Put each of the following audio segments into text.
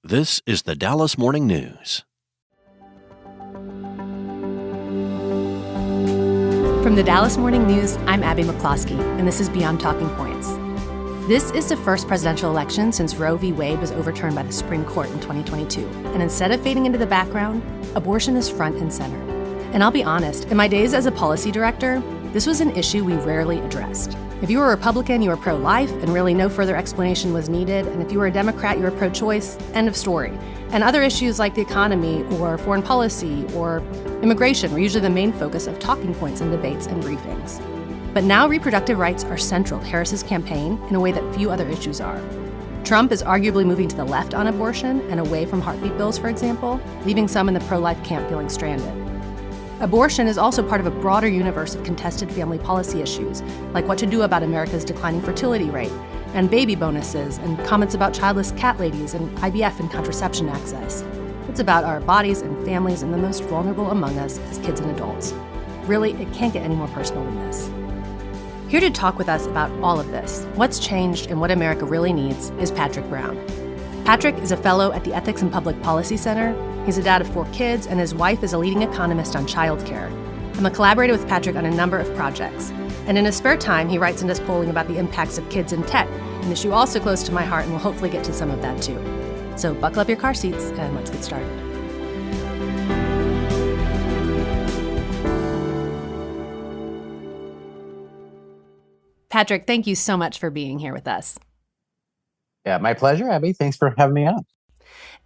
This is the Dallas Morning News. From the Dallas Morning News, I'm Abby McCloskey, and this is Beyond Talking Points. This is the first presidential election since Roe v. Wade was overturned by the Supreme Court in 2022. And instead of fading into the background, abortion is front and center. And I'll be honest, in my days as a policy director, this was an issue we rarely addressed. If you were a Republican, you were pro-life, and really no further explanation was needed. And if you were a Democrat, you were pro-choice, end of story. And other issues like the economy or foreign policy or immigration were usually the main focus of talking points in debates and briefings. But now reproductive rights are central to Harris's campaign in a way that few other issues are. Trump is arguably moving to the left on abortion and away from heartbeat bills, for example, leaving some in the pro-life camp feeling stranded. Abortion is also part of a broader universe of contested family policy issues, like what to do about America's declining fertility rate, and baby bonuses, and comments about childless cat ladies and IVF and contraception access. It's about our bodies and families and the most vulnerable among us as kids and adults. Really, it can't get any more personal than this. Here to talk with us about all of this, what's changed and what America really needs, is Patrick Brown. Patrick is a fellow at the Ethics and Public Policy Center. He's a dad of 4 kids, and his wife is a leading economist on childcare. I'm a collaborator with Patrick on a number of projects. And in his spare time, he writes and does polling about the impacts of kids in tech, an issue also close to my heart, and we'll hopefully get to some of that too. So buckle up your car seats, and let's get started. Patrick, thank you so much for being here with us. Yeah, my pleasure, Abby. Thanks for having me on.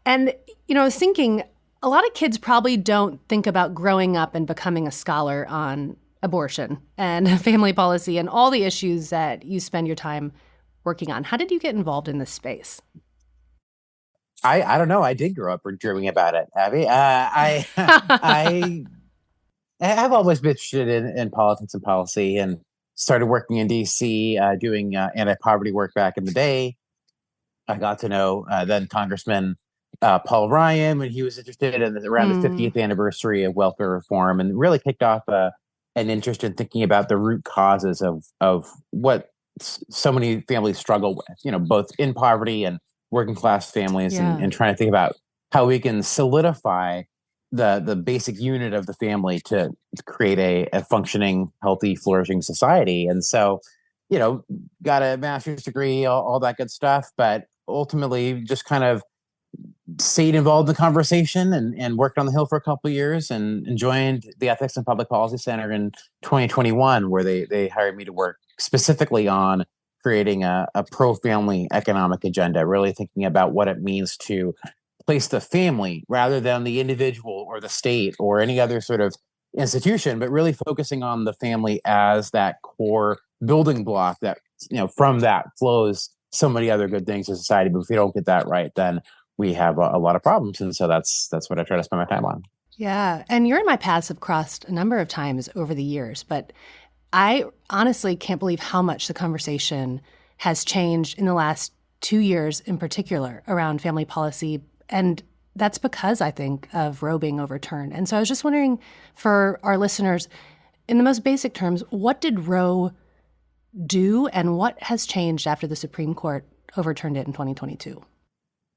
And, I was thinking, a lot of kids probably don't think about growing up and becoming a scholar on abortion and family policy and all the issues that you spend your time working on. How did you get involved in this space? I don't know. I did grow up dreaming about it, Abby. I have always been interested in politics and policy, and started working in D.C. Doing anti-poverty work back in the day. I got to know then Congressman Paul Ryan when he was interested in around the 50th anniversary of welfare reform, and really kicked off an interest in thinking about the root causes of what so many families struggle with, both in poverty and working class families, and trying to think about how we can solidify the basic unit of the family to create a functioning, healthy, flourishing society. And so, got a master's degree, all that good stuff, but ultimately just kind of stayed involved in the conversation and worked on the Hill for a couple of years, and joined the Ethics and Public Policy Center in 2021, where they hired me to work specifically on creating a pro-family economic agenda, really thinking about what it means to place the family rather than the individual or the state or any other sort of institution, but really focusing on the family as that core building block that, from that flows so many other good things in society. But if we don't get that right, then we have a lot of problems. And so that's what I try to spend my time on. Yeah. And you and my paths have crossed a number of times over the years, but I honestly can't believe how much the conversation has changed in the last 2 years in particular around family policy. And that's because, I think, of Roe being overturned. And so I was just wondering, for our listeners, in the most basic terms, what did Roe do and what has changed after the Supreme Court overturned it in 2022?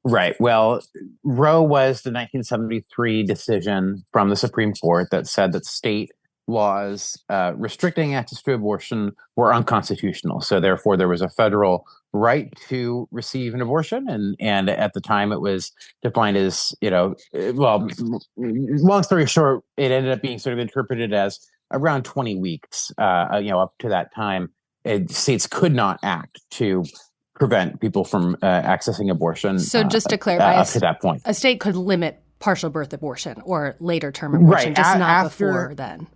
Right. Well, Roe was the 1973 decision from the Supreme Court that said that state laws restricting access to abortion were unconstitutional. So therefore, there was a federal right to receive an abortion. And at the time, it was defined as, long story short, it ended up being sort of interpreted as around 20 weeks, up to that time. States could not act to prevent people from accessing abortion. So just to clarify, up to that point, a state could limit partial birth abortion or later term abortion, right, just not before then.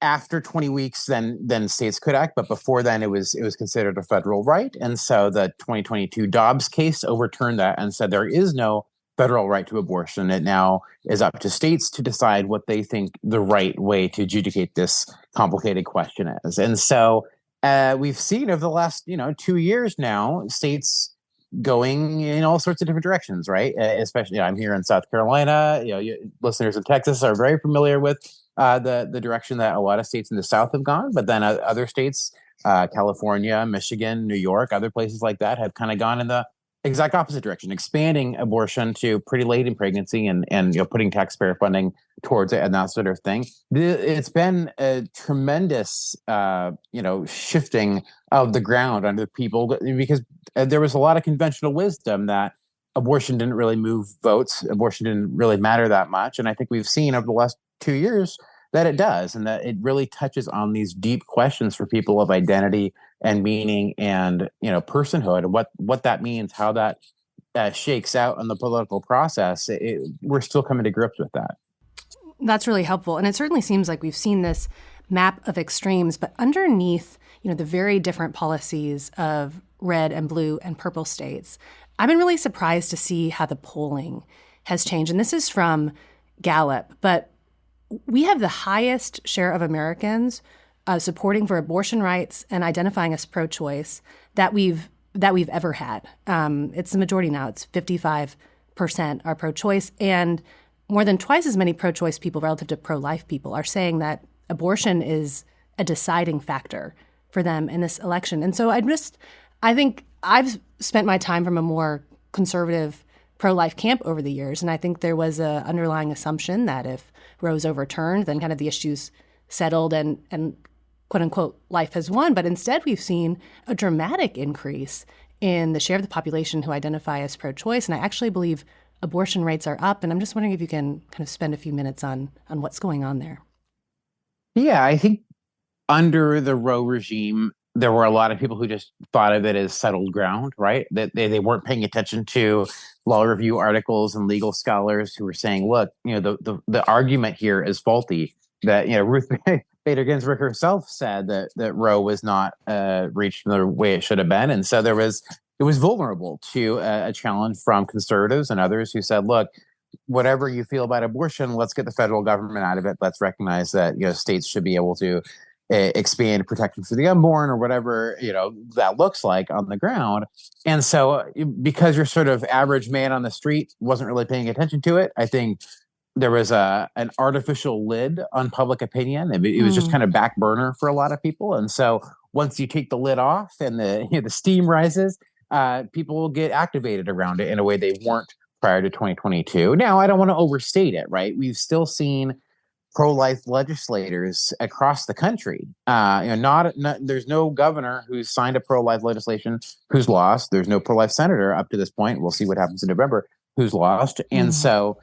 After 20 weeks, then states could act, but before then it was considered a federal right. And so the 2022 Dobbs case overturned that and said there is no federal right to abortion. It now is up to states to decide what they think the right way to adjudicate this complicated question is. And so we've seen over the last 2 years now states going in all sorts of different directions, right? Especially, I'm here in South Carolina. Listeners in Texas are very familiar with the direction that a lot of states in the South have gone, but then other states, California, Michigan, New York, other places like that have kind of gone in the exact opposite direction, expanding abortion to pretty late in pregnancy, and putting taxpayer funding towards it and that sort of thing. It's been a tremendous shifting of the ground under people, because there was a lot of conventional wisdom that abortion didn't really move votes, abortion didn't really matter that much, and I think we've seen over the last 2 years that it does, and that it really touches on these deep questions for people of identity and meaning and personhood, and what that means, how that shakes out in the political process. We're still coming to grips with that. That's really helpful. And it certainly seems like we've seen this map of extremes, but underneath, the very different policies of red and blue and purple states, I've been really surprised to see how the polling has changed. And this is from Gallup, but we have the highest share of Americans supporting for abortion rights and identifying as pro-choice that we've ever had. It's the majority now. It's 55% are pro-choice, and more than twice as many pro-choice people relative to pro-life people are saying that abortion is a deciding factor for them in this election. And so I think I've spent my time from a more conservative pro-life camp over the years, and I think there was an underlying assumption that if Roe's overturned, then kind of the issues settled and quote unquote life has won. But instead, we've seen a dramatic increase in the share of the population who identify as pro-choice, and I actually believe abortion rates are up. And I'm just wondering if you can kind of spend a few minutes on what's going on there. Yeah, I think under the Roe regime, there were a lot of people who just thought of it as settled ground, right? That they weren't paying attention to law review articles and legal scholars who were saying, look, the argument here is faulty. That, Ruth Bader Ginsburg herself said that Roe was not reached the way it should have been. And so it was vulnerable to a challenge from conservatives and others who said, look, whatever you feel about abortion, let's get the federal government out of it. Let's recognize that states should be able to expand protection for the unborn, or whatever that looks like on the ground. And so, because your sort of average man on the street wasn't really paying attention to it, I think there was an artificial lid on public opinion. It was just kind of back burner for a lot of people. And so once you take the lid off and the steam rises, people will get activated around it in a way they weren't prior to 2022. Now, I don't want to overstate it, right? We've still seen pro-life legislators across the country. There's no governor who's signed a pro-life legislation who's lost. There's no pro-life senator up to this point. We'll see what happens in November who's lost. And so,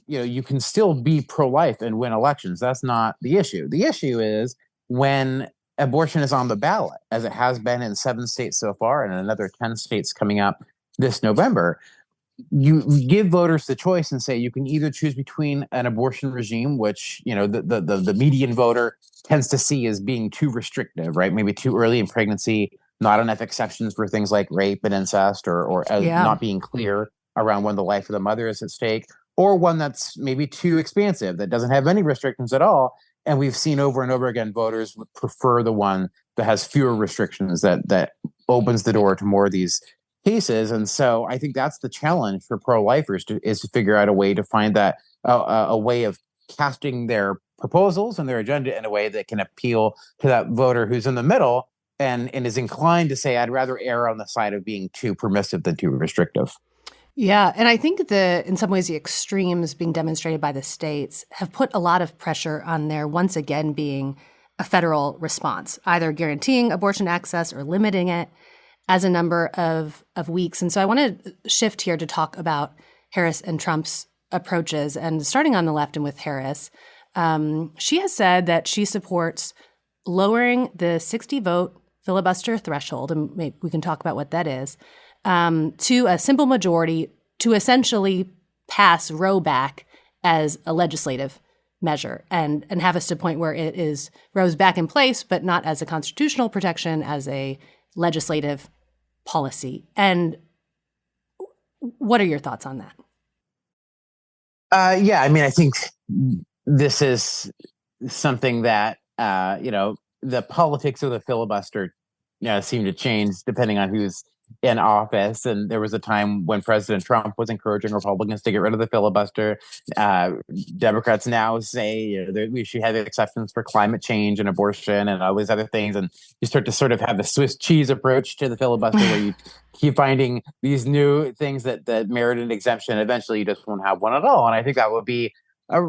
you can still be pro-life and win elections. That's not the issue. The issue is when abortion is on the ballot, as it has been in 7 states so far and another 10 states coming up this November. You give voters the choice and say you can either choose between an abortion regime, which the median voter tends to see as being too restrictive, right? Maybe too early in pregnancy, not enough exceptions for things like rape and incest, or not being clear around when the life of the mother is at stake, or one that's maybe too expansive, that doesn't have any restrictions at all. And we've seen over and over again, voters would prefer the one that has fewer restrictions, that opens the door to more of these cases. And so I think that's the challenge for pro-lifers is to figure out a way to find that a way of casting their proposals and their agenda in a way that can appeal to that voter who's in the middle and is inclined to say, I'd rather err on the side of being too permissive than too restrictive. Yeah, and I think in some ways the extremes being demonstrated by the states have put a lot of pressure on there once again being a federal response, either guaranteeing abortion access or limiting it as a number of weeks. And so I want to shift here to talk about Harris and Trump's approaches. And starting on the left and with Harris, she has said that she supports lowering the 60-vote filibuster threshold, and maybe we can talk about what that is, to a simple majority to essentially pass Roe back as a legislative measure and have us to a point where it is Roe's back in place, but not as a constitutional protection, as a legislative policy. And what are your thoughts on that? I think this is something that, the politics of the filibuster, seem to change depending on who's in office. And there was a time when President Trump was encouraging Republicans to get rid of the filibuster. Uh, Democrats now say, that we should have exceptions for climate change and abortion and all these other things. And you start to sort of have the Swiss cheese approach to the filibuster where you keep finding these new things that merit an exemption. Eventually, you just won't have one at all. And I think that would be a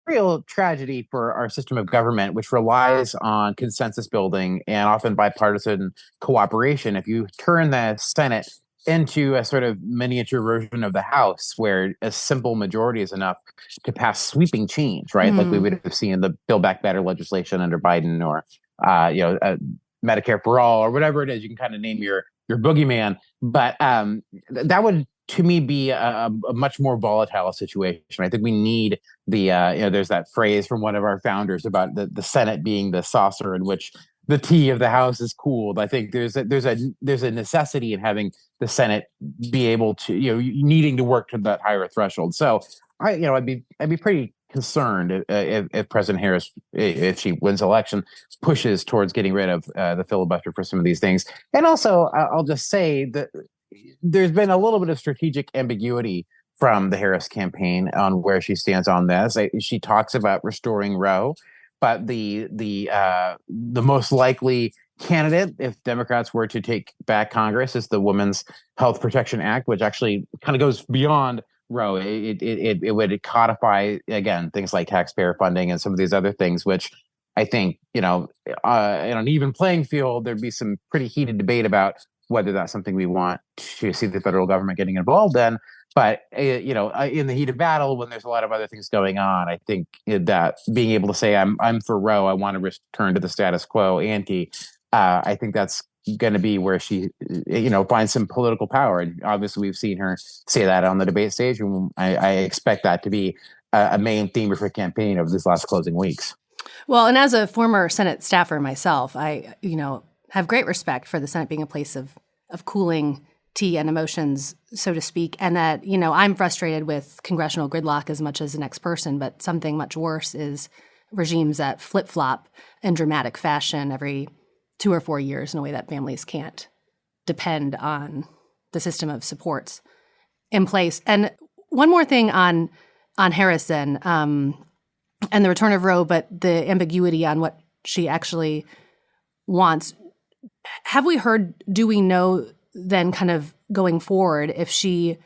real tragedy for our system of government, which relies on consensus building and often bipartisan cooperation. If you turn the Senate into a sort of miniature version of the House, where a simple majority is enough to pass sweeping change, right? Like we would have seen in the Build Back Better legislation under Biden, or Medicare for all, or whatever it is. You can kind of name your boogeyman, but that would, to me, be a much more volatile situation. I think we need there's that phrase from one of our founders about the Senate being the saucer in which the tea of the House is cooled. I think there's a necessity in having the Senate be able to, needing to work to that higher threshold. So I'd be pretty concerned if President Harris, if she wins election, pushes towards getting rid of the filibuster for some of these things. And also, I'll just say that there's been a little bit of strategic ambiguity from the Harris campaign on where she stands on this. She talks about restoring Roe, but the most likely candidate, if Democrats were to take back Congress, is the Women's Health Protection Act, which actually kind of goes beyond Roe. It would codify, again, things like taxpayer funding and some of these other things, which I think, in an even playing field, there'd be some pretty heated debate about whether that's something we want to see the federal government getting involved in. But, in the heat of battle, when there's a lot of other things going on, I think that being able to say, I'm for Roe, I want to return to the status quo ante, I think that's going to be where she, finds some political power. And obviously, we've seen her say that on the debate stage. And I expect that to be a main theme of her campaign over these last closing weeks. Well, and as a former Senate staffer myself, I, have great respect for the Senate being a place of cooling tea and emotions, so to speak. And that, I'm frustrated with congressional gridlock as much as the next person, but something much worse is regimes that flip-flop in dramatic fashion every 2 or 4 years in a way that families can't depend on the system of supports in place. And one more thing on Harrison and the return of Roe, but the ambiguity on what she actually wants. Have we heard, do we know then kind of going forward if she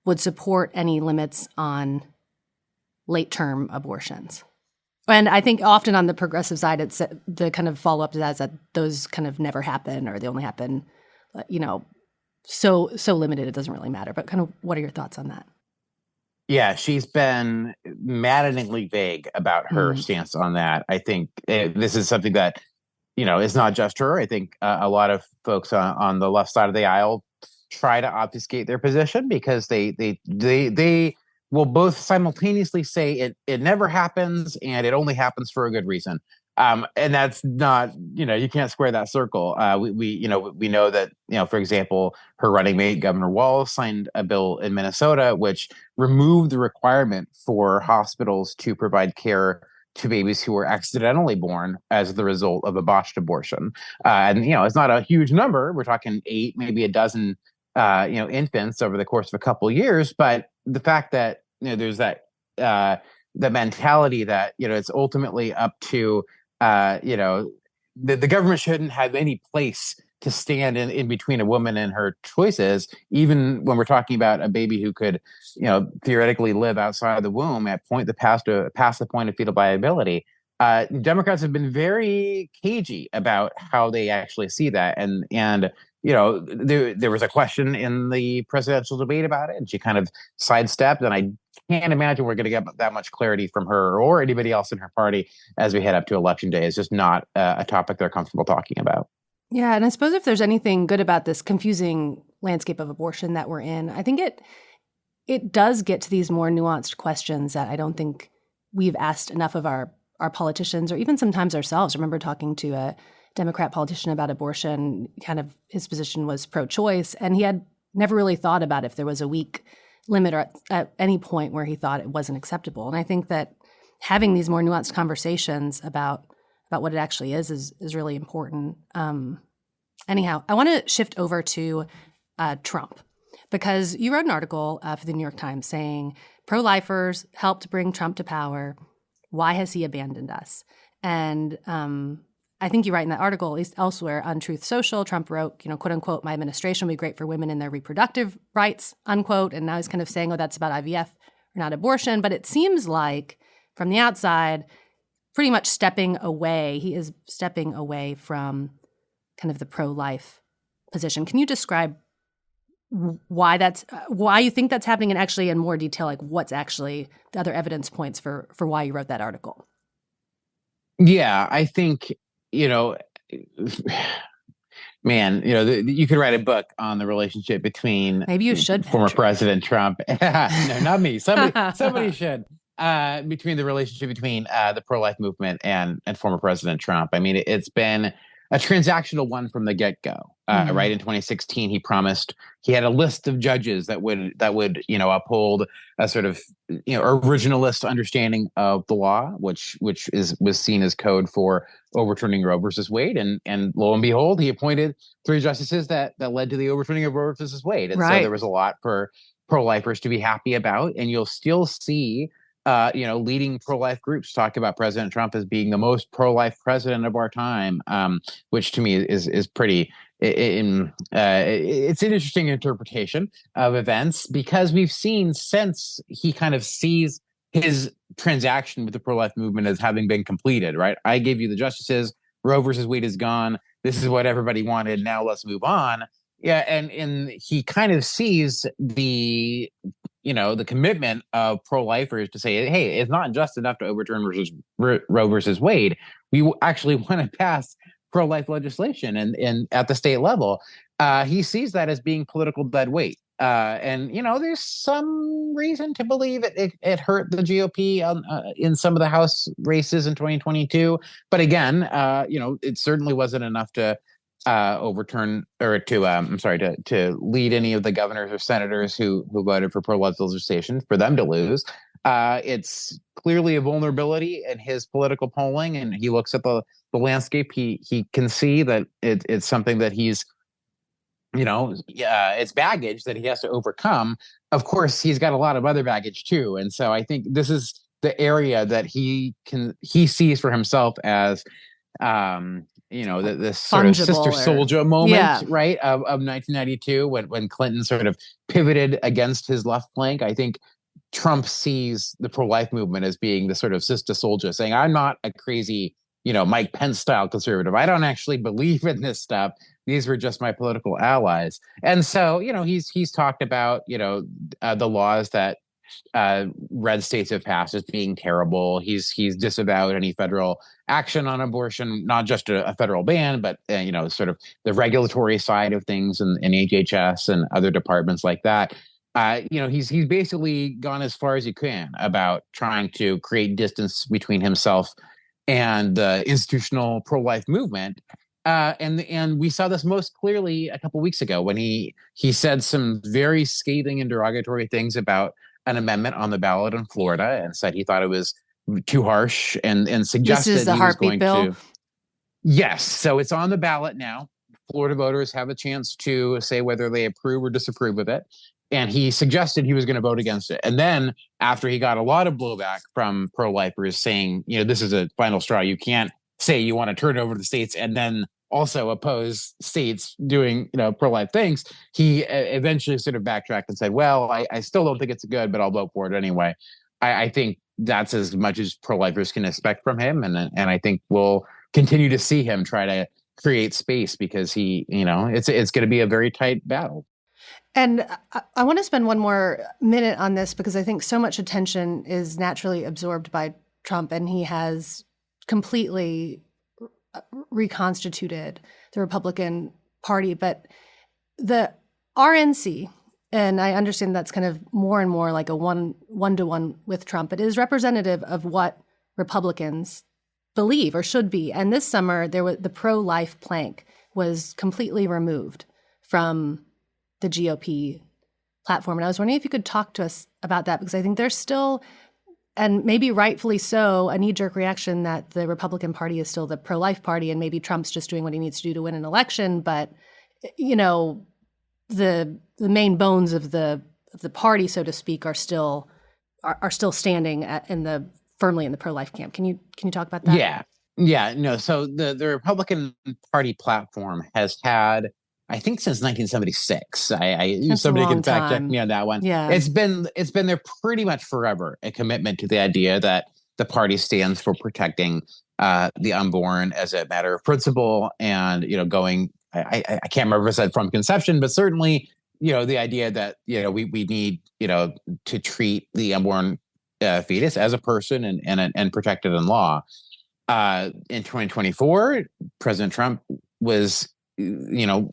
would support any limits on late-term abortions? And I think often on the progressive side, it's the kind of follow-up to that is that those kind of never happen, or they only happen, so limited it doesn't really matter. But kind of what are your thoughts on that? Yeah, she's been maddeningly vague about her stance on that. I think this is something that, it's not just her. I think a lot of folks on the left side of the aisle try to obfuscate their position because they will both simultaneously say it never happens and it only happens for a good reason. And that's not, you can't square that circle. We know that, for example, her running mate, Governor Walz, signed a bill in Minnesota which removed the requirement for hospitals to provide care to babies who were accidentally born as the result of a botched abortion. And, it's not a huge number. We're talking 8, maybe a dozen, infants over the course of a couple of years. But the fact that, there's that, the mentality that, it's ultimately up to, the government shouldn't have any place to stand in between a woman and her choices, even when we're talking about a baby who could, theoretically live outside of the womb at past the point of fetal viability. Democrats have been very cagey about how they actually see that, and there was a question in the presidential debate about it, and she kind of sidestepped, and I can't imagine we're going to get that much clarity from her or anybody else in her party as we head up to Election Day. It's just not a topic they're comfortable talking about. Yeah, and I suppose if there's anything good about this confusing landscape of abortion that we're in, I think it does get to these more nuanced questions that I don't think we've asked enough of our politicians, or even sometimes ourselves. I remember talking to a Democrat politician about abortion. Kind of his position was pro-choice, and he had never really thought about if there was a weak limit or at any point where he thought it wasn't acceptable. And I think that having these more nuanced conversations about what it actually is really important. Anyhow, I want to shift over to Trump, because you wrote an article for the New York Times saying pro-lifers helped bring Trump to power. Why has he abandoned us? And I think you write in that article, at least elsewhere on Truth Social, Trump wrote, quote unquote, my administration will be great for women and their reproductive rights, unquote. And now he's kind of saying, oh, that's about IVF or not abortion. But it seems like from the outside, pretty much stepping away. He is stepping away from kind of the pro-life position. Can you describe why you think that's happening, and actually in more detail, like what's actually the other evidence points for why you wrote that article? Yeah, I think, man, you could write a book on the relationship between maybe you should former President Trump. No, not me. Somebody should. Between the relationship between the pro-life movement and former President Trump. I mean, it's been a transactional one from the get-go. Right in 2016, he promised he had a list of judges that would uphold a sort of originalist understanding of the law, which was seen as code for overturning Roe versus Wade, and lo and behold, he appointed 3 justices that led to the overturning of Roe versus Wade, and so there was a lot for pro-lifers to be happy about, and you'll still see leading pro-life groups talk about President Trump as being the most pro-life president of our time, which to me is pretty. It's an interesting interpretation of events, because we've seen since he kind of sees his transaction with the pro-life movement as having been completed, right? I gave you the justices. Roe versus Wade is gone. This is what everybody wanted. Now let's move on. Yeah, and he kind of sees the commitment of pro-lifers to say, hey, it's not just enough to overturn Roe versus Wade. We actually want to pass pro-life legislation, and at the state level, he sees that as being political dead weight. And there's some reason to believe it hurt the GOP in some of the House races in 2022. But again, it certainly wasn't enough to overturn or to lead any of the governors or senators who voted for pro-life legislation for them to lose. It's clearly a vulnerability in his political polling, and he looks at the landscape. He can see that it's something that he's, it's baggage that he has to overcome. Of course, he's got a lot of other baggage too, and so I think this is the area that he sees for himself as this sort of sister soldier moment, right, of 1992 when Clinton sort of pivoted against his left flank. I think Trump sees the pro-life movement as being the sort of sister soldier, saying, I'm not a crazy, Mike Pence style conservative. I don't actually believe in this stuff. These were just my political allies. And so, he's talked about, the laws that red states have passed as being terrible. He's disavowed any federal action on abortion, not just a federal ban, but sort of the regulatory side of things in HHS and other departments like that. He's basically gone as far as he can about trying to create distance between himself and the institutional pro-life movement. And we saw this most clearly a couple weeks ago when he said some very scathing and derogatory things about an amendment on the ballot in Florida, and said he thought it was too harsh, and suggested this is the he was heartbeat going bill. Yes, so it's on the ballot now. Florida voters have a chance to say whether they approve or disapprove of it. And he suggested he was going to vote against it. And then after he got a lot of blowback from pro-lifers saying, this is a final straw. You can't say you want to turn it over to the states and then also oppose states doing, pro-life things. He eventually sort of backtracked and said, well, I still don't think it's good, but I'll vote for it anyway. I think that's as much as pro-lifers can expect from him. And I think we'll continue to see him try to create space, because it's going to be a very tight battle. And I want to spend one more minute on this, because I think so much attention is naturally absorbed by Trump, and he has completely reconstituted the Republican Party. But the RNC, and I understand that's kind of more and more like a one-to-one with Trump, it is representative of what Republicans believe or should be. And this summer, the pro-life plank was completely removed from the GOP platform. And I was wondering if you could talk to us about that, because I think there's still, and maybe rightfully so, a knee-jerk reaction that the Republican Party is still the pro-life party, and maybe Trump's just doing what he needs to do to win an election. But, the main bones of the party, so to speak, are still standing firmly in the pro-life camp. Can you talk about that? Yeah. No. So the Republican Party platform has had, I think, since 1976. That's a Somebody long can fact check time. me on that one. Yeah. It's been there pretty much forever. A commitment to the idea that the party stands for protecting the unborn as a matter of principle, and going. I can't remember if I said from conception, but certainly the idea that we need to treat the unborn fetus as a person and protect it in law. In 2024, President Trump was,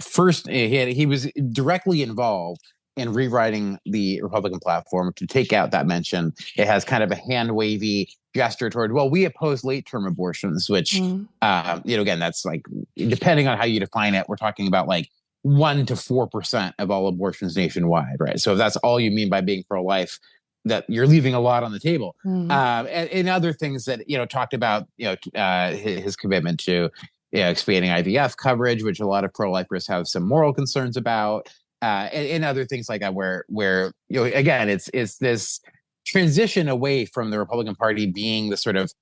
first he was directly involved in rewriting the Republican platform to take out that mention. It has kind of a hand wavy gesture toward, well, we oppose late term abortions, which, again, that's like, depending on how you define it, we're talking about like 1% to 4% of all abortions nationwide, right? So if that's all you mean by being pro life, that you're leaving a lot on the table. And other things that, talked about, his commitment to expanding IVF coverage, which a lot of pro-lifers have some moral concerns about, and other things like that, where again, it's this transition away from the Republican Party being the sort of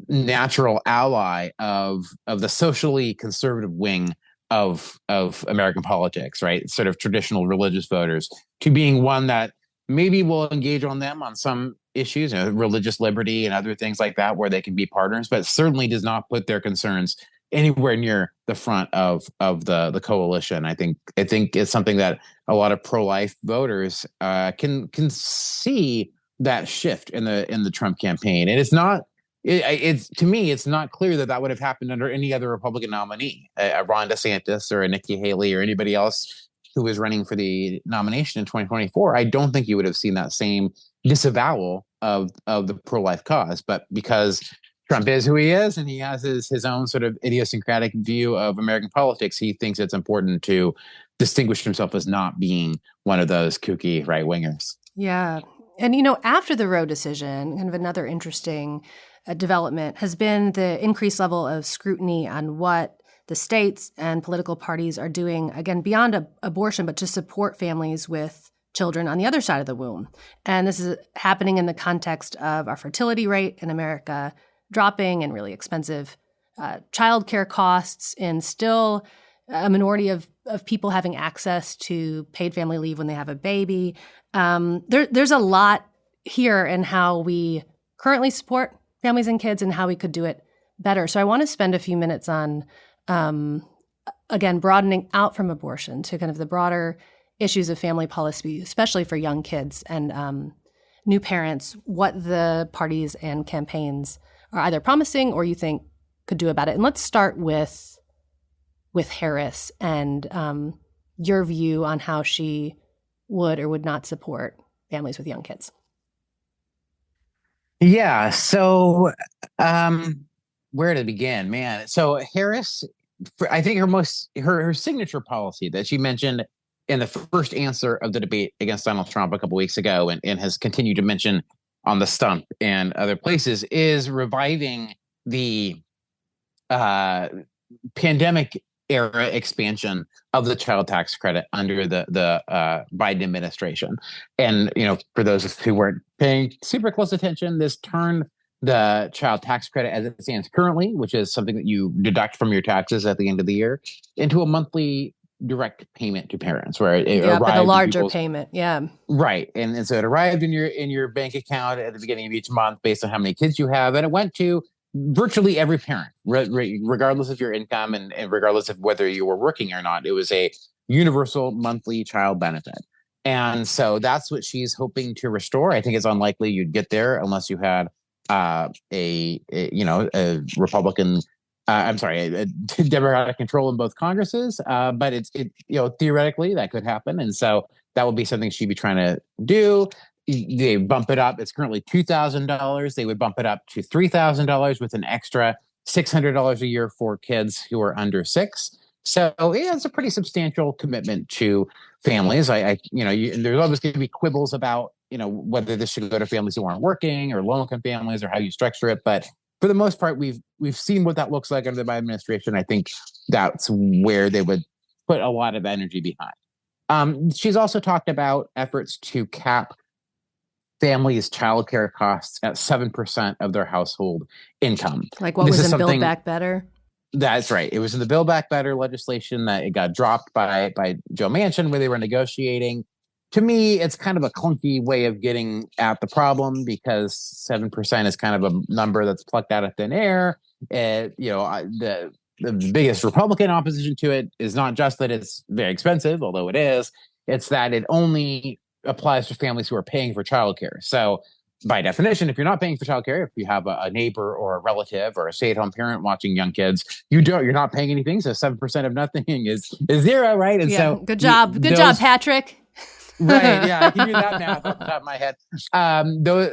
natural ally of the socially conservative wing of American politics, right? Sort of traditional religious voters, to being one that maybe we'll engage on them on some issues, religious liberty and other things like that, where they can be partners, but certainly does not put their concerns anywhere near the front of the coalition. I think it's something that a lot of pro-life voters can see that shift in the Trump campaign, and it's not. It's to me, it's not clear that would have happened under any other Republican nominee, a Ron DeSantis or a Nikki Haley or anybody else who was running for the nomination in 2024. I don't think you would have seen that same disavowal of the pro-life cause. But because Trump is who he is, and he has his own sort of idiosyncratic view of American politics, he thinks it's important to distinguish himself as not being one of those kooky right-wingers. Yeah. And, after the Roe decision, kind of another interesting development has been the increased level of scrutiny on what the states and political parties are doing, again, beyond abortion, but to support families with children on the other side of the womb. And this is happening in the context of our fertility rate in America dropping and really expensive childcare costs, and still a minority of people having access to paid family leave when they have a baby. There's a lot here in how we currently support families and kids and how we could do it better. So I want to spend a few minutes on again, broadening out from abortion to kind of the broader issues of family policy, especially for young kids and new parents, what the parties and campaigns are either promising or you think could do about it. And let's start with Harris and your view on how she would or would not support families with young kids. Yeah. So where to begin, man? So Harris, I think her signature policy that she mentioned in the first answer of the debate against Donald Trump a couple weeks ago, and has continued to mention on the stump and other places, is reviving the pandemic era expansion of the child tax credit under the Biden administration. And for those who weren't paying super close attention, this turned the child tax credit as it stands currently, which is something that you deduct from your taxes at the end of the year, into a monthly direct payment to parents, where it arrived, but a larger payment, right, and so it arrived in your bank account at the beginning of each month based on how many kids you have, and it went to virtually every parent, regardless of your income and regardless of whether you were working or not. It was a universal monthly child benefit. And so that's what she's hoping to restore. I think it's unlikely you'd get there unless you had a Republican, a Democratic control in both Congresses. But it's theoretically that could happen. And so that would be something she'd be trying to do. They bump it up. It's currently $2,000. They would bump it up to $3,000 with an extra $600 a year for kids who are under 6. So yeah, it's a pretty substantial commitment to families. There's always going to be quibbles about whether this should go to families who aren't working or low-income families or how you structure it. But for the most part, we've seen what that looks like under the Biden administration. I think that's where they would put a lot of energy behind. She's also talked about efforts to cap families' childcare costs at 7% of their household income. Like what was in Build Back Better? That's right. It was in the Build Back Better legislation that it got dropped by Joe Manchin, where they were negotiating. To me, it's kind of a clunky way of getting at the problem, because 7% is kind of a number that's plucked out of thin air. The biggest Republican opposition to it is not just that it's very expensive, although it is. It's that it only applies to families who are paying for childcare. So by definition, if you're not paying for childcare, if you have a neighbor or a relative or a stay-at-home parent watching young kids, you're not paying anything. So 7% of nothing is zero, right? And so good job, Patrick. Right? Yeah, I can do that math off the top of my head.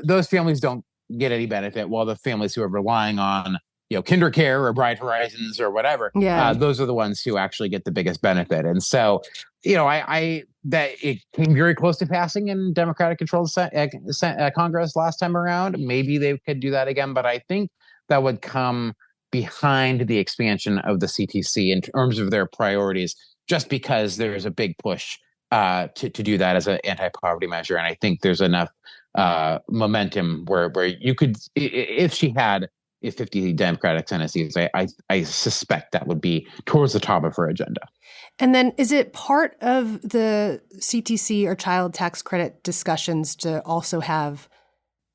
Those families don't get any benefit, while the families who are relying on Kinder Care or Bright Horizons or whatever, those are the ones who actually get the biggest benefit. And so, I that it came very close to passing in Democratic-controlled Congress last time around. Maybe they could do that again, but I think that would come behind the expansion of the CTC in terms of their priorities, just because there's a big push to do that as an anti-poverty measure. And I think there's enough momentum where you could, if she had 50 Democratic Senate seats, I suspect that would be towards the top of her agenda. And then is it part of the CTC or child tax credit discussions to also have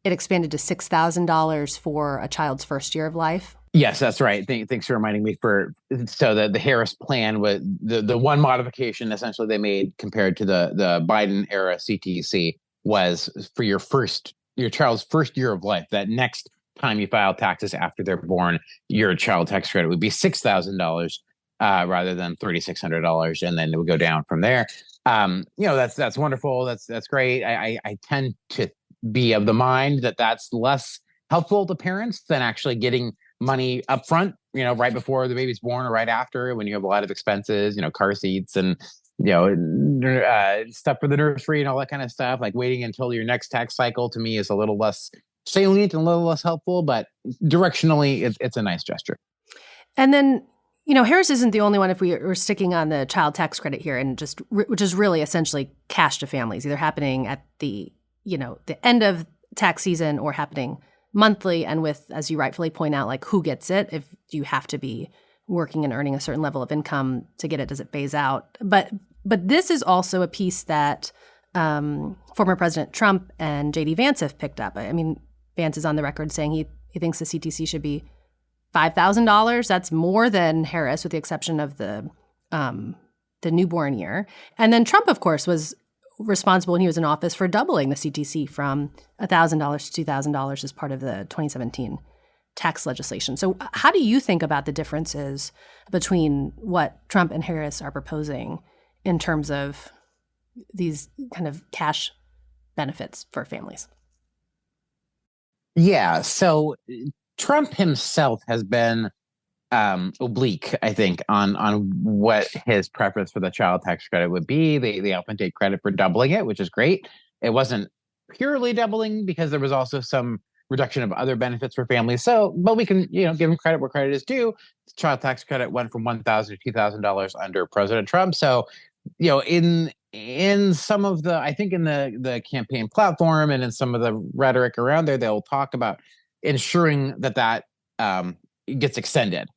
it expanded to $6,000 for a child's first year of life? Yes, that's right. Thanks for reminding me. So the Harris plan was the one modification essentially they made compared to the Biden era CTC was for your child's first year of life. That next time you file taxes after they're born, your child tax credit would be $6,000 rather than $3,600, and then it would go down from there. That's wonderful. That's great. I tend to be of the mind that that's less helpful to parents than actually getting money up front, right before the baby's born or right after, when you have a lot of expenses, car seats and stuff for the nursery and all that kind of stuff. Like waiting until your next tax cycle, to me, is a little less salient and a little less helpful, but directionally it's a nice gesture. And then Harris isn't the only one. If we were sticking on the child tax credit here, and which is really essentially cash to families, either happening at the end of tax season or happening monthly, and with, as you rightfully point out, like who gets it, if you have to be working and earning a certain level of income to get it, does it phase out? But this is also a piece that former President Trump and J.D. Vance have picked up. I mean, Vance is on the record saying he thinks the CTC should be $5,000. That's more than Harris, with the exception of the newborn year. And then Trump, of course, was responsible when he was in office for doubling the CTC from $1,000 to $2,000 as part of the 2017 tax legislation. So how do you think about the differences between what Trump and Harris are proposing in terms of these kind of cash benefits for families? Yeah, so Trump himself has been oblique, I think, on what his preference for the child tax credit would be. They often take credit for doubling it, which is great. It wasn't purely doubling, because there was also some reduction of other benefits for families. So, but we can, give him credit where credit is due. The child tax credit went from $1,000 to $2,000 under President Trump. So, in some of the, I think in the campaign platform and in some of the rhetoric around there, they'll talk about ensuring that gets extended,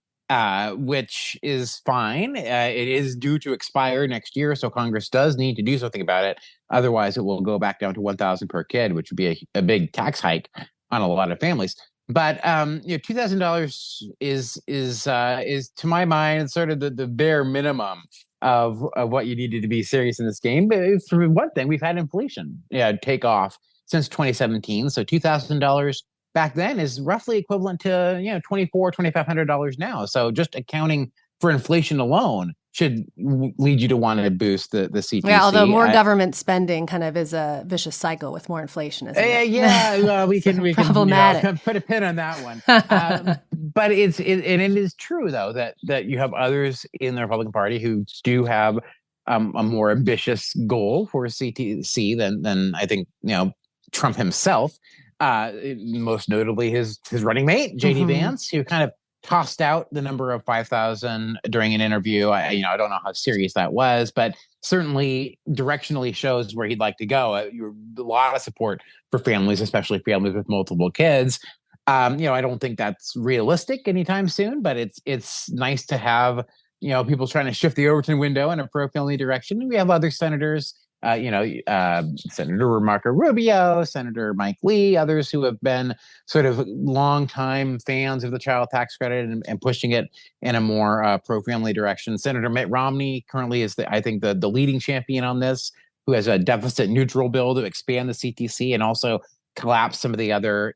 which is fine. It is due to expire next year, so Congress does need to do something about it. Otherwise, it will go back down to $1,000 per kid, which would be a big tax hike on a lot of families. But $2,000 is to my mind sort of the bare minimum of what you needed to be serious in this game. But for one thing, we've had inflation take off since 2017. So $2,000 back then is roughly equivalent to $2,500 now. So just accounting for inflation alone should lead you to want to boost the CTC. Yeah, although more government spending kind of is a vicious cycle with more inflation, isn't it? Yeah, we can problematic. Put a pin on that one. But it is true though that you have others in the Republican Party who do have a more ambitious goal for CTC than I think Trump himself. Most notably his running mate, J.D. Vance, who kind of tossed out the number of 5,000 during an interview. I don't know how serious that was, but certainly directionally shows where he'd like to go. A lot of support for families, especially families with multiple kids. I don't think that's realistic anytime soon, but it's nice to have people trying to shift the Overton window in a pro-family direction. And we have other senators, Senator Marco Rubio, Senator Mike Lee, others who have been sort of longtime fans of the child tax credit and pushing it in a more pro-family direction. Senator Mitt Romney currently is, I think, the leading champion on this, who has a deficit neutral bill to expand the CTC and also collapse some of the other,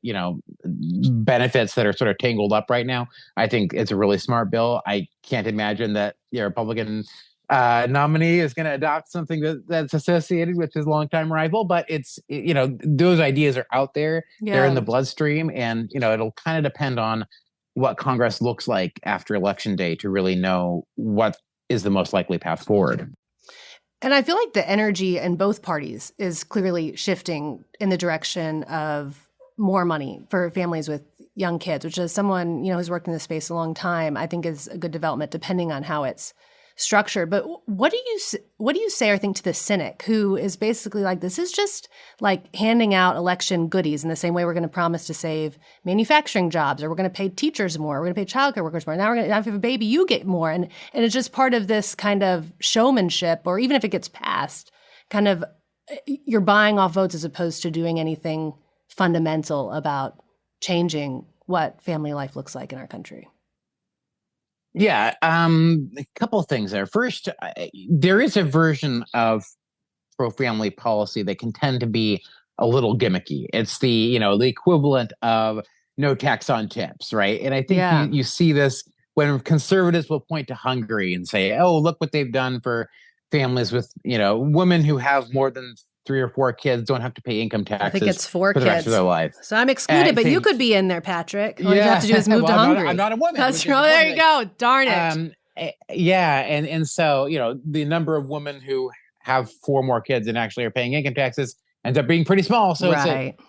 benefits that are sort of tangled up right now. I think it's a really smart bill. I can't imagine that the Republican nominee is going to adopt something that's associated with his longtime rival, but those ideas are out there. Yeah. They're in the bloodstream, and it'll kind of depend on what Congress looks like after Election Day to really know what is the most likely path forward. And I feel like the energy in both parties is clearly shifting in the direction of more money for families with young kids, which is someone, who's worked in this space a long time, I think is a good development depending on how it's structured. But what do you say or think to the cynic who is basically like, this is just like handing out election goodies in the same way we're going to promise to save manufacturing jobs, or we're going to pay teachers more, we're going to pay childcare workers more. Now we're going to, if you have a baby, you get more. And it's just part of this kind of showmanship, or even if it gets passed, kind of you're buying off votes as opposed to doing anything fundamental about changing what family life looks like in our country. Yeah, a couple of things there. First, there is a version of pro-family policy that can tend to be a little gimmicky. It's the equivalent of no tax on tips, right? And I think you see this when conservatives will point to Hungary and say, "Oh, look what they've done for families with women who have more than 3 or 4 kids don't have to pay income taxes." I think it's 4 for the kids. Rest of their life. So I'm excluded, but you could be in there, Patrick. All you have to do is move to Hungary. I'm not a woman. That's right. There you go. Darn it. And so the number of women who have 4 more kids and actually are paying income taxes ends up being pretty small. So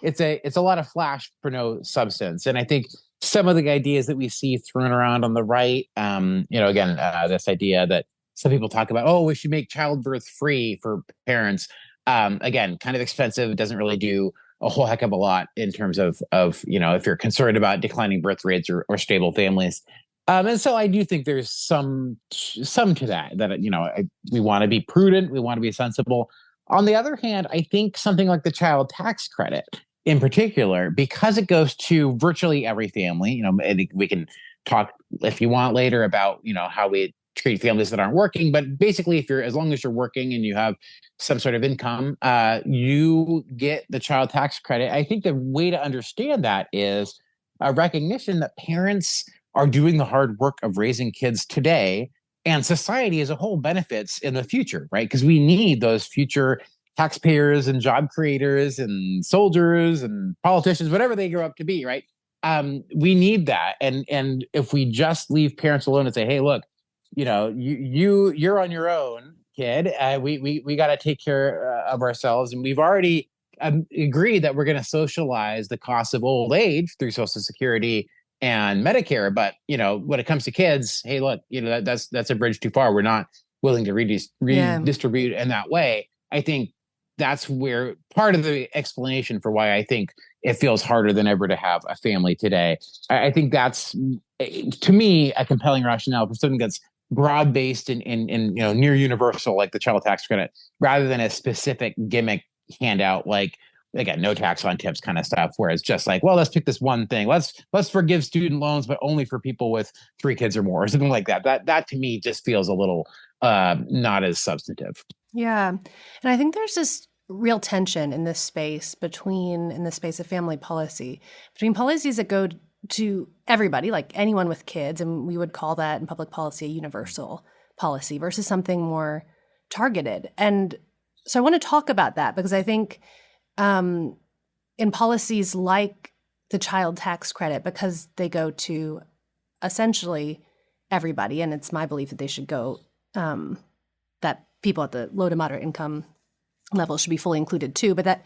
it's a lot of flash for no substance. And I think some of the ideas that we see thrown around on the right, this idea that some people talk about, oh, we should make childbirth free for parents. Again, kind of expensive. It doesn't really do a whole heck of a lot in terms of if you're concerned about declining birth rates or stable families. And so I do think there's some to that we want to be prudent. We want to be sensible. On the other hand, I think something like the child tax credit in particular, because it goes to virtually every family, we can talk if you want later about, how we treat families that aren't working. But basically, as long as you're working and you have some sort of income, you get the child tax credit. I think the way to understand that is a recognition that parents are doing the hard work of raising kids today, and society as a whole benefits in the future, right? Because we need those future taxpayers and job creators and soldiers and politicians, whatever they grow up to be, right? We need that. And if we just leave parents alone and say, hey, look, you're on your own, kid. We got to take care of ourselves. And we've already agreed that we're going to socialize the cost of old age through Social Security and Medicare. But, when it comes to kids, hey, look, that's a bridge too far. We're not willing to redistribute in that way. I think that's where part of the explanation for why I think it feels harder than ever to have a family today. I think that's, to me, a compelling rationale for something that's broad-based and near universal, like the child tax credit, rather than a specific gimmick handout, like, again, no tax on tips kind of stuff, where it's just like, well, let's pick this one thing. Let's forgive student loans, but only for people with 3 kids or more, or something like that. That to me just feels a little not as substantive. Yeah. And I think there's this real tension in this space of family policy, between policies that go to everybody, like anyone with kids, and we would call that in public policy a universal policy, versus something more targeted. And so I want to talk about that, because I think in policies like the child tax credit, because they go to essentially everybody, and it's my belief that they should go, that people at the low to moderate income level should be fully included too, but that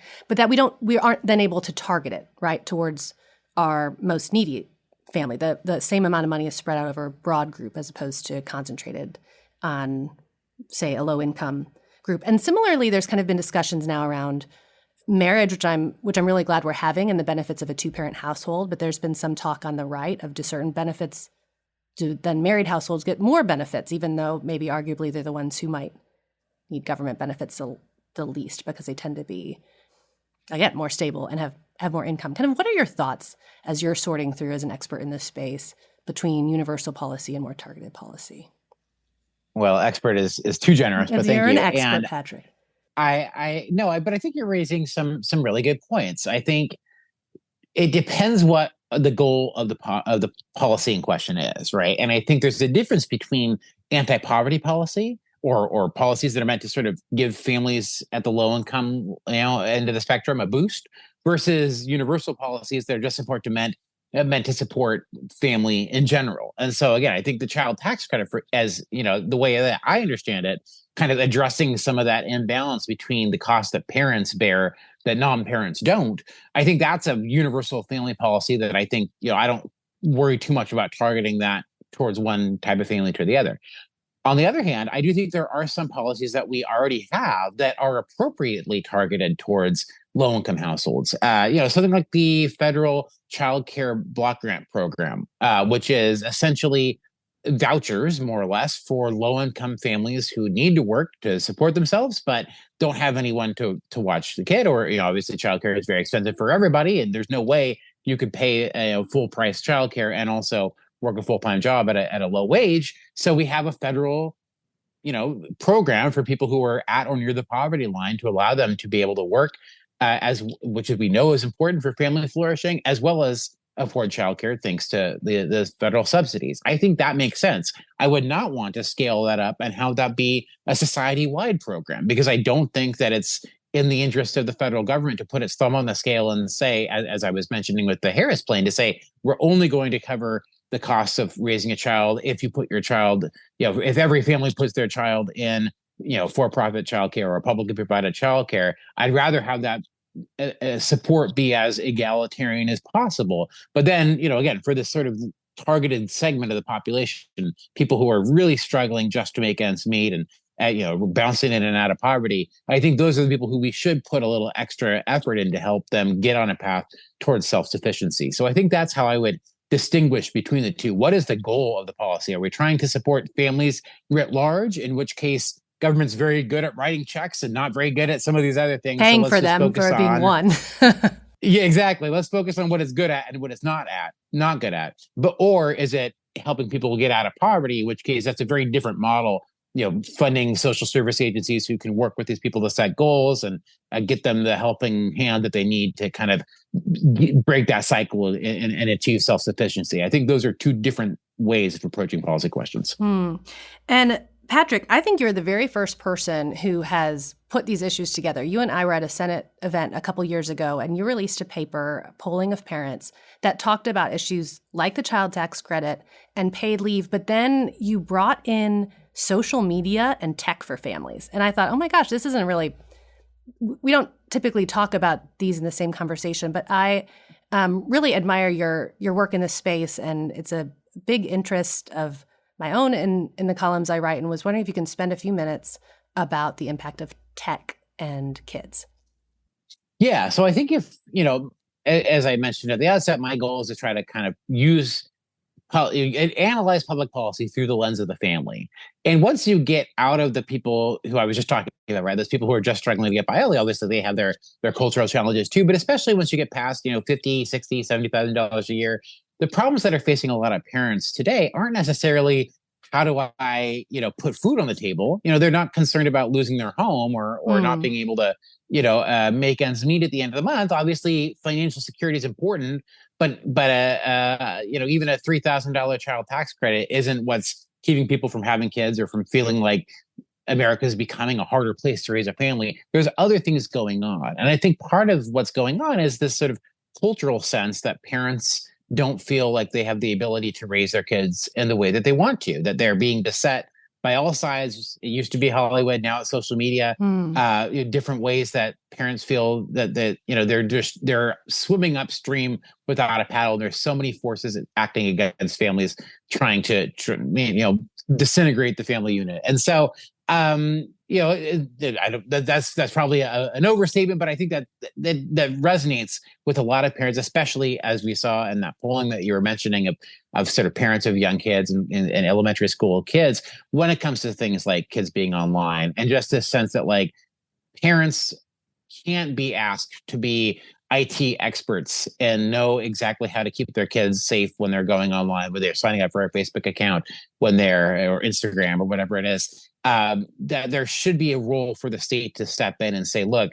we aren't then able to target it right towards our most needy family. The same amount of money is spread out over a broad group as opposed to concentrated on, say, a low income group. And similarly, there's kind of been discussions now around marriage, which I'm really glad we're having, and the benefits of a two-parent household. But there's been some talk on the right of do certain benefits, do then married households get more benefits, even though maybe arguably they're the ones who might need government benefits the least because they tend to be, again, more stable and have more income. Kind of what are your thoughts as you're sorting through as an expert in this space between universal policy and more targeted policy? Well, expert is too generous, but thank you. You're an expert, Patrick. But I think you're raising some really good points. I think it depends what the goal of the policy in question is, right? And I think there's a difference between anti-poverty policy or policies that are meant to sort of give families at the low income, end of the spectrum a boost versus universal policies that are just meant to support family in general. And so again, I think the child tax credit the way that I understand it, kind of addressing some of that imbalance between the cost that parents bear that non-parents don't. I think that's a universal family policy that I think, I don't worry too much about targeting that towards one type of family to the other. On the other hand, I do think there are some policies that we already have that are appropriately targeted towards low-income households. Something like the federal child care block grant program, which is essentially vouchers, more or less, for low-income families who need to work to support themselves, but don't have anyone to watch the kid. Or, obviously, childcare is very expensive for everybody, and there's no way you could pay full-price childcare and also work a full-time job at a low wage. So we have a federal, program for people who are at or near the poverty line to allow them to be able to work, which we know is important for family flourishing, as well as afford childcare thanks to the federal subsidies. I think that makes sense. I would not want to scale that up and have that be a society-wide program, because I don't think that it's in the interest of the federal government to put its thumb on the scale and say, as I was mentioning with the Harris plan, to say we're only going to cover the costs of raising a child if you put your child, if every family puts their child in, for-profit childcare or publicly provided childcare. I'd rather have that support be as egalitarian as possible. But then, again, for this sort of targeted segment of the population, people who are really struggling just to make ends meet and bouncing in and out of poverty, I think those are the people who we should put a little extra effort in to help them get on a path towards self-sufficiency. So I think that's how I would distinguish between the two. What is the goal of the policy? Are we trying to support families writ large, in which case government's very good at writing checks and not very good at some of these other things? Paying for them for being one. Yeah, exactly. Let's focus on what it's good at and what it's not good at. Or is it helping people get out of poverty, in which case that's a very different model, funding social service agencies who can work with these people to set goals and get them the helping hand that they need to kind of break that cycle and achieve self-sufficiency. I think those are two different ways of approaching policy questions. And Patrick, I think you're the very first person who has put these issues together. You and I were at a Senate event a couple years ago, and you released a paper, a polling of parents, that talked about issues like the child tax credit and paid leave, but then you brought in social media and tech for families. And I thought, oh my gosh, this isn't really, we don't typically talk about these in the same conversation, but I really admire your work in this space, and it's a big interest of my own in the columns I write, and was wondering if you can spend a few minutes about the impact of tech and kids. Yeah. So I think if, as I mentioned at the outset, my goal is to try to kind of analyze public policy through the lens of the family. And once you get out of the people who I was just talking about, right, those people who are just struggling to get by, obviously they have their cultural challenges too, but especially once you get past, $50,000, $60,000, $70,000 a year, the problems that are facing a lot of parents today aren't necessarily how do I, put food on the table. They're not concerned about losing their home or not being able to, make ends meet at the end of the month. Obviously, financial security is important, but even a $3,000 child tax credit isn't what's keeping people from having kids or from feeling like America is becoming a harder place to raise a family. There's other things going on. And I think part of what's going on is this sort of cultural sense that parents don't feel like they have the ability to raise their kids in the way that they want to, that they're being beset by all sides. It used to be Hollywood, now it's social media, different ways that parents feel that they're swimming upstream without a paddle. There's so many forces acting against families, trying to disintegrate the family unit. And so that's probably an overstatement, but I think that resonates with a lot of parents, especially as we saw in that polling that you were mentioning of sort of parents of young kids and elementary school kids when it comes to things like kids being online, and just this sense that like parents can't be asked to be IT experts and know exactly how to keep their kids safe when they're going online, when they're signing up for a Facebook account, when they're or Instagram or whatever it is. That there should be a role for the state to step in and say, look,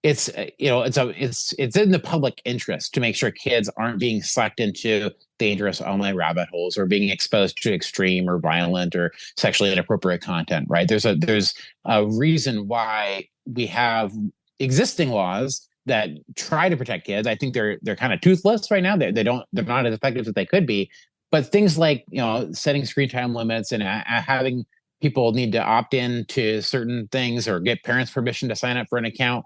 it's it's in the public interest to make sure kids aren't being sucked into dangerous online rabbit holes or being exposed to extreme or violent or sexually inappropriate content. Right? There's a reason why we have existing laws that try to protect kids. I think they're kind of toothless right now. They're not as effective as they could be. But things like setting screen time limits and having people need to opt in to certain things or get parents' permission to sign up for an account.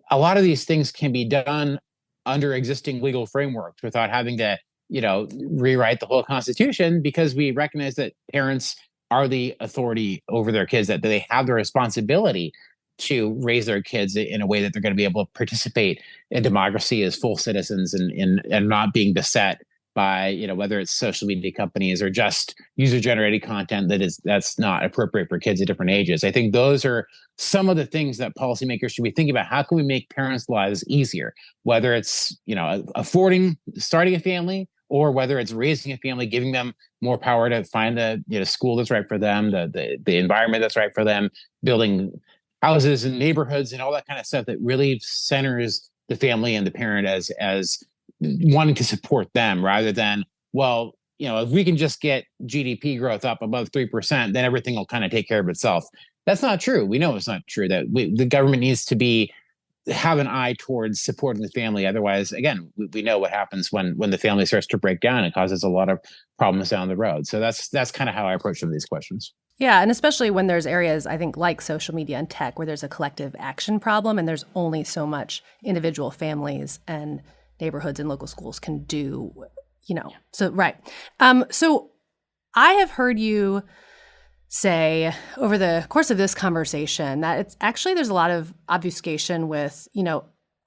A lot of these things can be done under existing legal frameworks without having to rewrite the whole Constitution, because we recognize that parents are the authority over their kids, that they have the responsibility to raise their kids in a way that they're going to be able to participate in democracy as full citizens and not being beset by whether it's social media companies or just user-generated content that's not appropriate for kids at different ages. I think those are some of the things that policymakers should be thinking about. How can we make parents' lives easier? Whether it's affording starting a family, or whether it's raising a family, giving them more power to find the school that's right for them, the environment that's right for them, building houses and neighborhoods and all that kind of stuff that really centers the family and the parent as wanting to support them, rather than, well, if we can just get GDP growth up above 3%, then everything will kind of take care of itself. That's not true. We know it's not true. That the government needs to have an eye towards supporting the family. Otherwise, again, we know what happens when the family starts to break down. It causes a lot of problems down the road. So that's kind of how I approach some of these questions. Yeah, and especially when there's areas, I think, like social media and tech, where there's a collective action problem and there's only so much individual families and neighborhoods and local schools can do, So, right. So I have heard you say over the course of this conversation that it's actually, there's a lot of obfuscation with,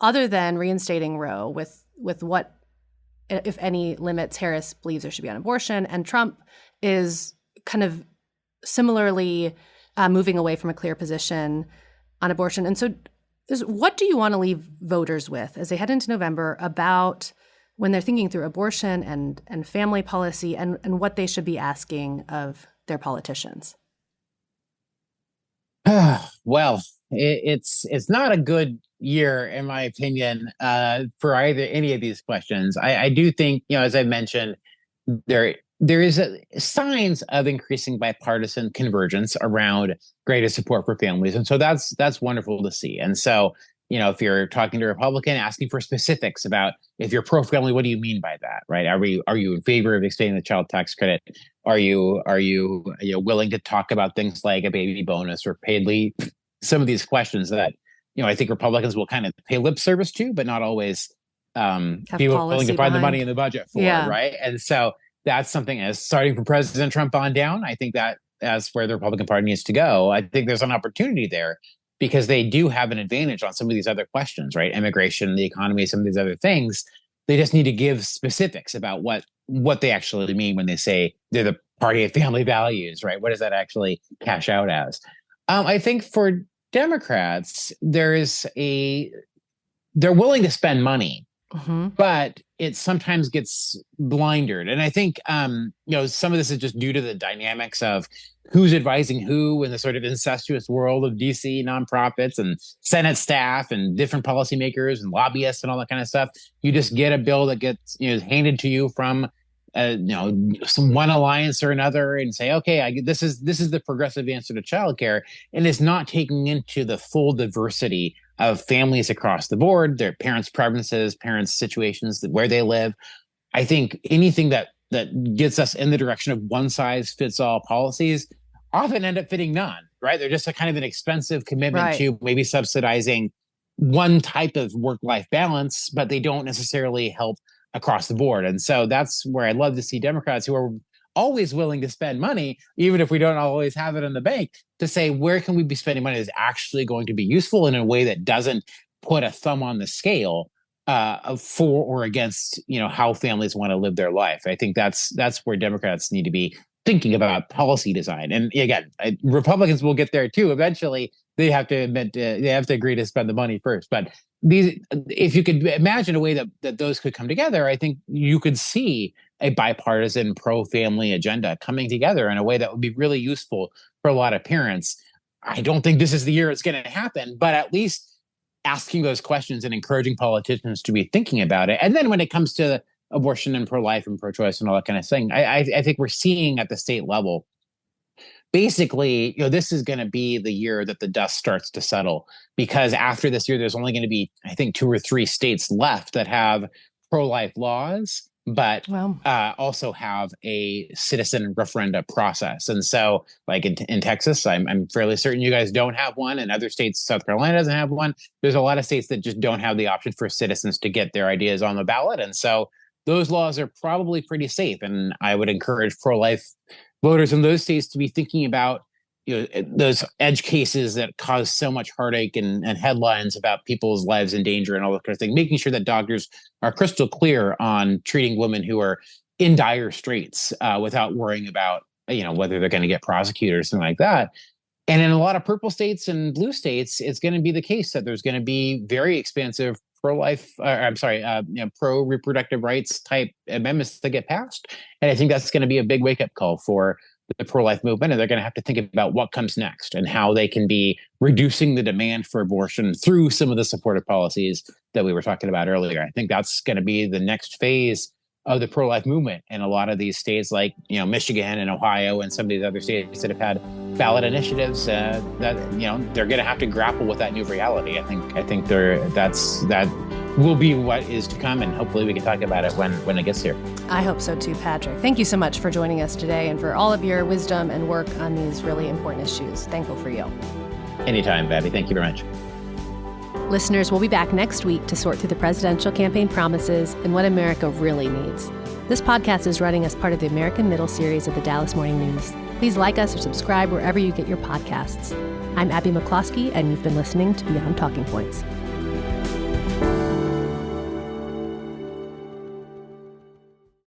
other than reinstating Roe, with what, if any, limits Harris believes there should be on abortion, and Trump is kind of similarly moving away from a clear position on abortion. And so what do you want to leave voters with as they head into November about when they're thinking through abortion and family policy and what they should be asking of their politicians? Well, it's not a good year, in my opinion, for any of these questions. I do think, as I mentioned, there is signs of increasing bipartisan convergence around greater support for families. And so that's wonderful to see. And so, if you're talking to a Republican, asking for specifics about, if you're pro-family, what do you mean by that, right? Are you in favor of extending the child tax credit? Are you willing to talk about things like a baby bonus or paid leave? Some of these questions that, I think Republicans will kind of pay lip service to, but not always be willing to find the money in the budget for, right? And so that's something, as starting from President Trump on down, I think that's where the Republican Party needs to go. I think there's an opportunity there because they do have an advantage on some of these other questions, right? Immigration, the economy, some of these other things. They just need to give specifics about what they actually mean when they say they're the party of family values, right? What does that actually cash out as? I think for Democrats, they're willing to spend money, but it sometimes gets blindered. And I think, some of this is just due to the dynamics of who's advising who in the sort of incestuous world of DC nonprofits and Senate staff and different policymakers and lobbyists and all that kind of stuff. You just get a bill that gets handed to you from some one alliance or another and say, okay, this is the progressive answer to childcare, and it's not taking into the full diversity of families across the board, their parents' preferences, parents' situations, where they live. I think anything that gets us in the direction of one size fits all policies often end up fitting none, right? They're just a kind of an expensive commitment to maybe subsidizing one type of work-life balance, but they don't necessarily help across the board. And so that's where I'd love to see Democrats who are always willing to spend money, even if we don't always have it in the bank, to say, where can we be spending money that's actually going to be useful in a way that doesn't put a thumb on the scale for or against, how families want to live their life. I think that's where Democrats need to be thinking about policy design. And again, Republicans will get there too. Eventually, they have to admit, they have to agree to spend the money first. But if you could imagine a way that those could come together, I think you could see a bipartisan pro-family agenda coming together in a way that would be really useful for a lot of parents. I don't think this is the year it's going to happen, but at least asking those questions and encouraging politicians to be thinking about it. And then when it comes to abortion and pro-life and pro-choice and all that kind of thing, I think we're seeing at the state level, basically, this is going to be the year that the dust starts to settle, because after this year, there's only going to be, I think, 2 or 3 states left that have pro-life laws, but also have a citizen referenda process. And so, like in Texas, I'm fairly certain you guys don't have one, and other states, South Carolina doesn't have one. There's a lot of states that just don't have the option for citizens to get their ideas on the ballot. And so those laws are probably pretty safe. And I would encourage pro-life voters in those states to be thinking about those edge cases that cause so much heartache and headlines about people's lives in danger and all that kind of thing, making sure that doctors are crystal clear on treating women who are in dire straits without worrying about, whether they're going to get prosecuted or something like that. And in a lot of purple states and blue states, it's going to be the case that there's going to be very expansive pro-reproductive rights type amendments that get passed. And I think that's going to be a big wake-up call for the pro-life movement, and they're going to have to think about what comes next and how they can be reducing the demand for abortion through some of the supportive policies that we were talking about earlier. I think that's going to be the next phase of the pro-life movement in a lot of these states, like Michigan and Ohio and some of these other states that have had ballot initiatives. That they're going to have to grapple with that new reality. I think that will be what is to come, and hopefully we can talk about it when it gets here. I hope so too, Patrick. Thank you so much for joining us today and for all of your wisdom and work on these really important issues. Thankful for you. Anytime, Abby. Thank you very much. Listeners, we'll be back next week to sort through the presidential campaign promises and what America really needs. This podcast is running as part of the American Middle series of the Dallas Morning News. Please like us or subscribe wherever you get your podcasts. I'm Abby McCloskey, and you've been listening to Beyond Talking Points.